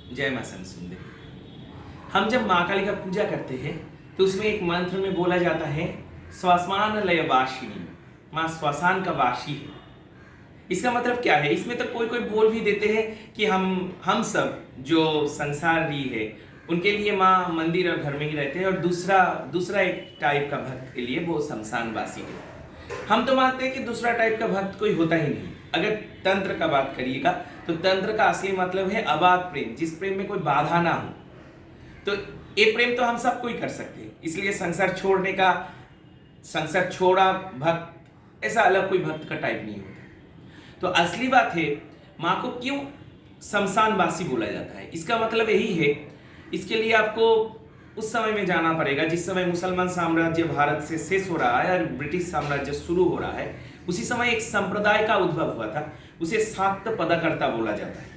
जय मां सुंदरी। हम जब मां काली का पूजा करते हैं तो उसमें एक मंत्र में बोला जाता है श्वासान लय वासिनी, मां श्वासान का वासी है। इसका मतलब क्या है? इसमें तो कोई कोई बोल भी देते हैं कि हम सब जो संसारी है उनके लिए माँ मंदिर और घर में ही रहते हैं, और दूसरा दूसरा एक टाइप का भक्त के लिए वो शमशानवासी है। हम तो मानते हैं कि दूसरा टाइप का भक्त कोई होता ही नहीं। अगर तंत्र का बात करिएगा तो तंत्र का असली मतलब है अबाध प्रेम, जिस प्रेम में कोई बाधा ना हो। तो ये प्रेम तो हम सब कोई कर सकते हैं, इसलिए संसार छोड़ा भक्त ऐसा अलग कोई भक्त का टाइप नहीं होता। तो असली बात है, माँ को क्यों शमशानवासी बोला जाता है, इसका मतलब यही है। इसके लिए आपको उस समय में जाना पड़ेगा जिस समय मुसलमान साम्राज्य भारत से शेष हो रहा है और ब्रिटिश साम्राज्य शुरू हो रहा है। उसी समय एक संप्रदाय का उद्भव हुआ था, उसे शाक्त पदकर्ता बोला जाता है।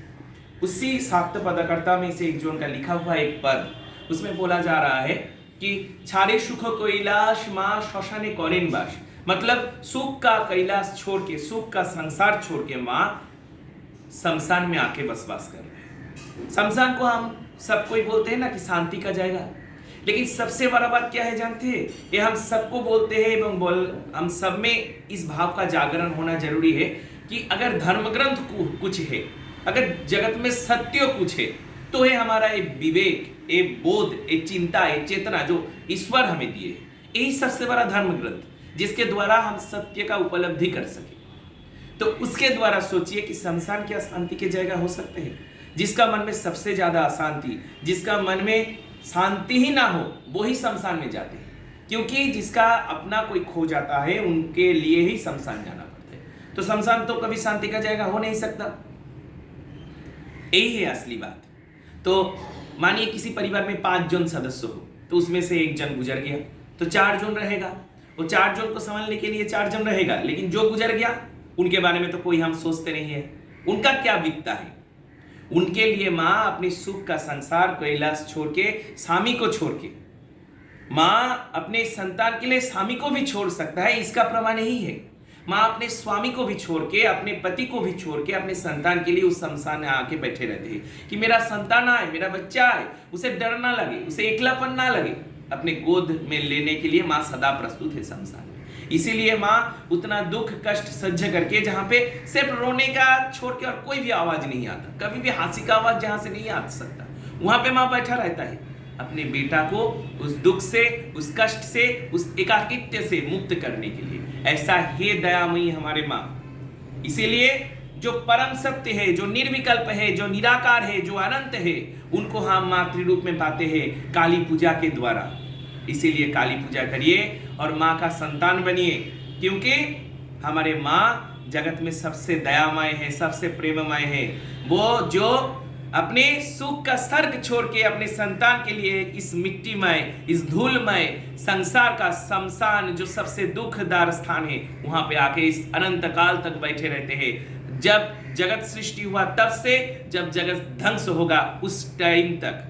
उसी शाक्त पदकर्ता में से एक जो उनका लिखा हुआ एक पद, उसमें बोला जा रहा है कि छारे सुख कैलाश माँ श्मशाने करें बास, मतलब सुख का कैलाश छोड़ के, सुख का संसार छोड़ के माँ शमशान में आके बसवास कर रहे हैं। शमशान को हम सब कोई बोलते हैं ना कि शांति का जाएगा, लेकिन सबसे बड़ा बात क्या है जानते हैं? ये हम सबको बोलते हैं एवं हम सब में इस भाव का जागरण होना जरूरी है कि अगर धर्म ग्रंथ कुछ है, अगर जगत में सत्य कुछ है, तो है हमारा ये विवेक, ये बोध, ये चिंता, ये चेतना जो ईश्वर हमें दिए है। यही सबसे बड़ा धर्म ग्रंथ जिसके द्वारा हम सत्य का उपलब्धि कर सके। तो उसके द्वारा सोचिए कि शमशान क्या शांति की जगह हो सकते हैं? जिसका मन में सबसे ज्यादा अशांति, जिसका मन में शांति ही ना हो, वो ही शमशान में जाते हैं, क्योंकि जिसका अपना कोई खो जाता है उनके लिए ही शमशान जाना पड़ता है। तो शमशान तो कभी शांति का जगह हो नहीं सकता। यही है असली बात। तो मानिए किसी परिवार में 5 जन सदस्य हो, तो उसमें से एक जन गुजर गया तो 4 जन रहेगा। वो 4 जन को संभालने के लिए 4 जन रहेगा, लेकिन जो गुजर गया उनके बारे में तो कोई हम सोचते नहीं है। उनका क्या बीतता है? उनके लिए माँ अपने सुख का संसार कैलाश छोड़ के, स्वामी को छोड़ के, माँ अपने संतान के लिए स्वामी को भी छोड़ सकता है। इसका प्रमाण यही है, माँ अपने स्वामी को भी छोड़ के, अपने पति को भी छोड़ के अपने संतान के लिए उस शमशान में आके बैठे रहते हैं कि मेरा संतान आए, मेरा बच्चा आए, उसे डर ना लगे, उसे एकलापन ना लगे। अपने गोद में लेने के लिए माँ सदा प्रस्तुत है शमशान में। इसीलिए माँ उतना दुख कष्ट सह्य करके, जहां पे सिर्फ रोने का छोड़ के और कोई भी आवाज नहीं आता, कभी भी हंसी का आवाज जहां से नहीं आ सकता, वहां पे माँ बैठा रहता है अपने बेटा को उस दुख से, उस कष्ट से, उस एकाकित्व से मुक्त करने के लिए। ऐसा ही दयामयी हमारे माँ। इसीलिए जो परम सत्य है, जो निर्विकल्प है, जो निराकार है, जो अनंत है, उनको हम मातृ रूप में पाते हैं काली पूजा के द्वारा। इसीलिए काली पूजा करिए और माँ का संतान बनिए, क्योंकि हमारे माँ जगत में सबसे दयामय है, सबसे प्रेममय है। वो जो अपने सुख का स्वर्ग छोड़ के अपने संतान के लिए इस मिट्टीमय, इस धूलमय संसार का शमशान, जो सबसे दुखदार स्थान है, वहां पे आके इस अनंत काल तक बैठे रहते हैं। जब जगत सृष्टि हुआ तब से जब जगत ध्वंस होगा उस टाइम तक।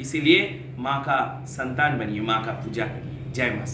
इसीलिए माँ का संतान बनिए, माँ का पूजा करिए। जय मां।